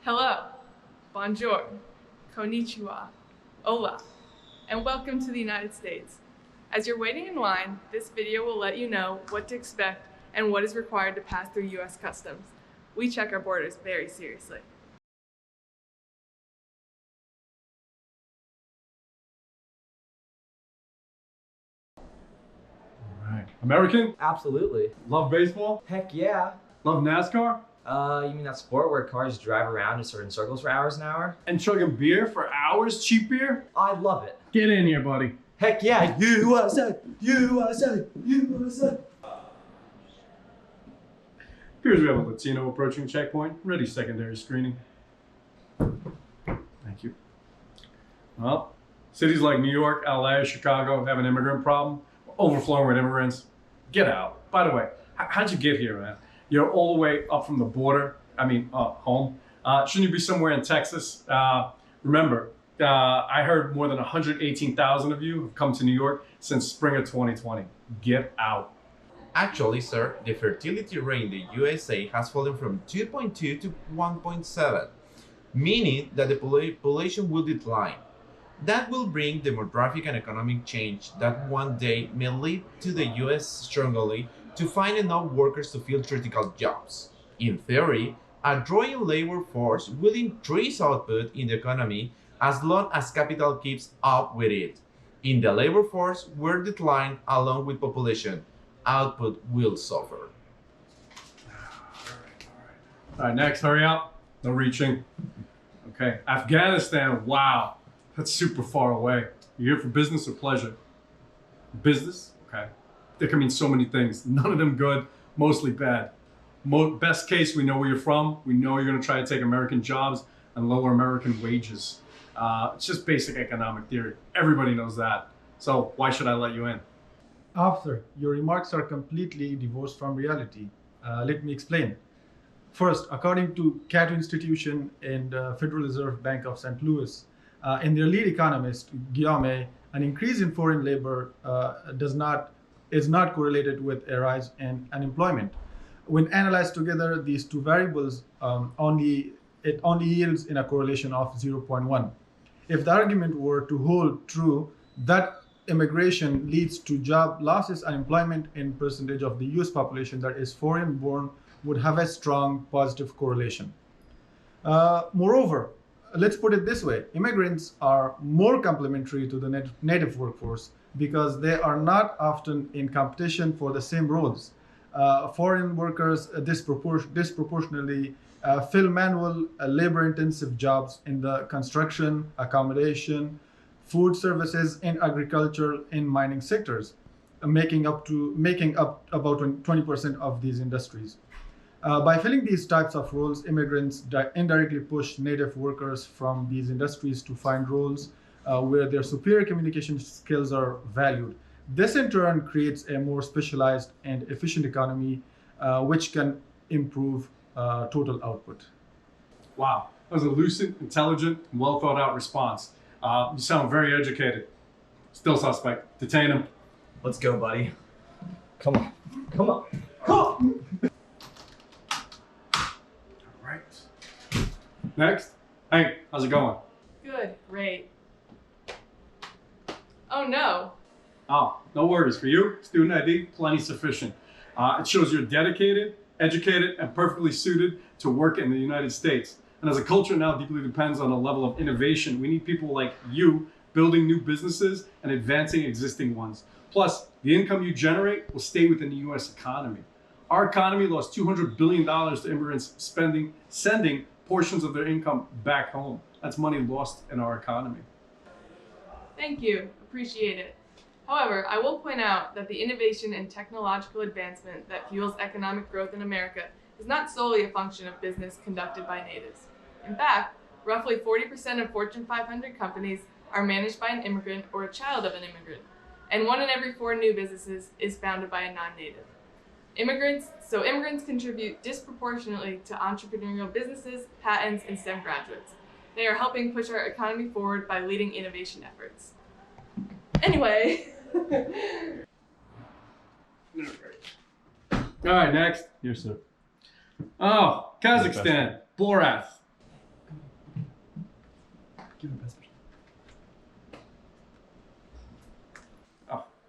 Hello, bonjour, konnichiwa, hola, and welcome to the United States. As you're waiting in line, this video will let you know what to expect and what is required to pass through U.S. Customs. We check our borders very seriously. Right. American? Absolutely. Love baseball? Heck yeah. Love NASCAR? You mean that sport where cars drive around in certain circles for hours an hour? And chugging beer for hours? Cheap beer? I love it. Get in here, buddy. Heck yeah. USA! USA! USA! Appears we have a Latino approaching checkpoint. Ready secondary screening. Thank you. Well, cities like New York, LA, Chicago have an immigrant problem. We're overflowing with immigrants. Get out. By the way, how'd you get here, man? You're all the way up from the border. Home. Shouldn't you be somewhere in Texas? Remember, I heard more than 118,000 of you have come to New York since spring of 2020. Get out. Actually, sir, the fertility rate in the USA has fallen from 2.2 to 1.7, meaning that the population will decline. That will bring demographic and economic change that one day may lead to the US struggling to find enough workers to fill critical jobs. In theory, a growing labor force will increase output in the economy as long as capital keeps up with it. In the labor force will decline along with population. Output will suffer. All right, next, hurry up. No reaching. Okay, Afghanistan, wow. That's super far away. You here for business or pleasure? Business? Okay. That can mean so many things. None of them good, mostly bad. Best case, we know where you're from. We know you're gonna try to take American jobs and lower American wages. It's just basic economic theory. Everybody knows that. So why should I let you in? Officer, your remarks are completely divorced from reality. Let me explain. First, according to Cato Institution and Federal Reserve Bank of St. Louis, and their lead economist, Guillaume, an increase in foreign labor is not correlated with a rise in unemployment. When analyzed together, these two variables only yields in a correlation of 0.1. If the argument were to hold true, that immigration leads to job losses, unemployment in percentage of the US population that is foreign born would have a strong positive correlation. Moreover, let's put it this way, immigrants are more complementary to the native workforce because they are not often in competition for the same roles. Foreign workers disproportionately fill manual labor-intensive jobs in the construction, accommodation, food services, in agriculture, in mining sectors, making up about 20% of these industries. By filling these types of roles, immigrants indirectly push native workers from these industries to find roles where their superior communication skills are valued. This in turn creates a more specialized and efficient economy, which can improve total output. Wow, that was a lucid, intelligent, and well thought out response. You sound very educated. Still suspect. Detain him. Let's go, buddy. Come on. Come on. Come on. All right. Next. Hey, how's it going? Good, great. Oh no. Oh, no worries. For you, student ID, plenty sufficient. It shows you're dedicated, educated, and perfectly suited to work in the United States. And as a culture now deeply depends on a level of innovation, we need people like you building new businesses and advancing existing ones. Plus, the income you generate will stay within the US economy. Our economy lost $200 billion to immigrants sending portions of their income back home. That's money lost in our economy. Thank you, appreciate it. However, I will point out that the innovation and technological advancement that fuels economic growth in America is not solely a function of business conducted by natives. In fact, roughly 40% of Fortune 500 companies are managed by an immigrant or a child of an immigrant, and 1 in every 4 new businesses is founded by a non-native. Immigrants contribute disproportionately to entrepreneurial businesses, patents, and STEM graduates. They are helping push our economy forward by leading innovation efforts. Anyway. All right, next. Here, sir. Oh, Kazakhstan, Borath. Give him a message.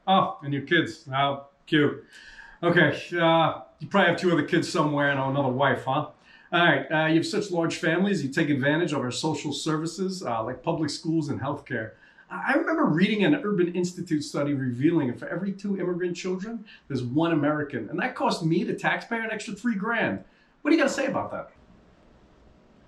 Oh, and your kids. How cute. Okay, you probably have two other kids somewhere and another wife, huh? All right, you have such large families, you take advantage of our social services like public schools and healthcare. I remember reading an Urban Institute study revealing that for every 2 immigrant children, there's 1 American. And that cost me, the taxpayer, an extra $3,000. What do you got to say about that?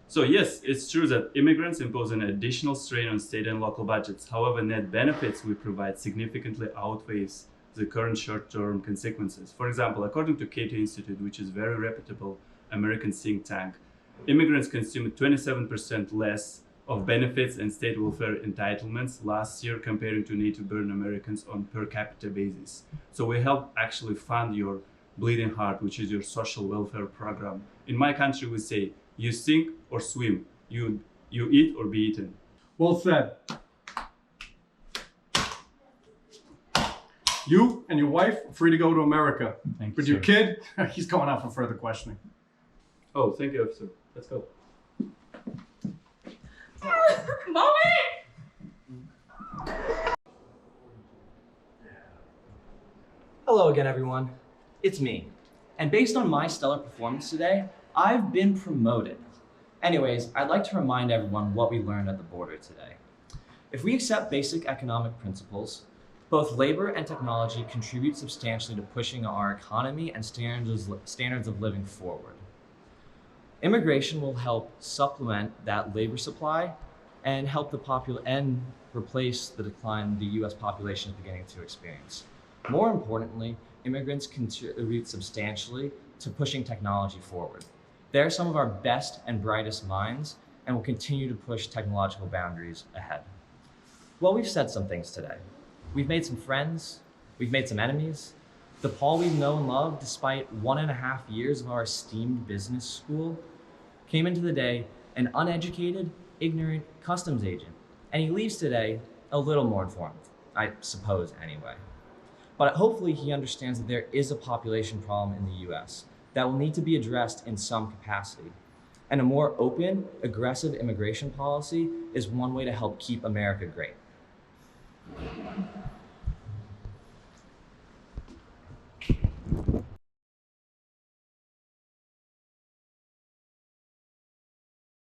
So yes, it's true that immigrants impose an additional strain on state and local budgets. However, net benefits we provide significantly outweighs the current short-term consequences. For example, according to Cato Institute, which is a very reputable American think tank, immigrants consumed 27% less of benefits and state welfare entitlements last year compared to native-born Americans on per capita basis. So we help actually fund your bleeding heart, which is your social welfare program. In my country, we say, you sink or swim, you eat or be eaten. Well said. You and your wife are free to go to America. Thank you, But your sir. kid, he's going out for further questioning. Oh, thank you, officer. Let's go. Mommy! Hello again, everyone. It's me. And based on my stellar performance today, I've been promoted. Anyways, I'd like to remind everyone what we learned at the border today. If we accept basic economic principles, both labor and technology contribute substantially to pushing our economy and standards of living forward. Immigration will help supplement that labor supply and help and replace the decline the US population is beginning to experience. More importantly, immigrants contribute substantially to pushing technology forward. They're some of our best and brightest minds and will continue to push technological boundaries ahead. Well, we've said some things today. We've made some friends, we've made some enemies. The Paul we know and love, despite 1.5 years of our esteemed business school, came into the day an uneducated, ignorant customs agent, and he leaves today a little more informed, I suppose anyway. But hopefully he understands that there is a population problem in the US that will need to be addressed in some capacity. And a more open, aggressive immigration policy is one way to help keep America great.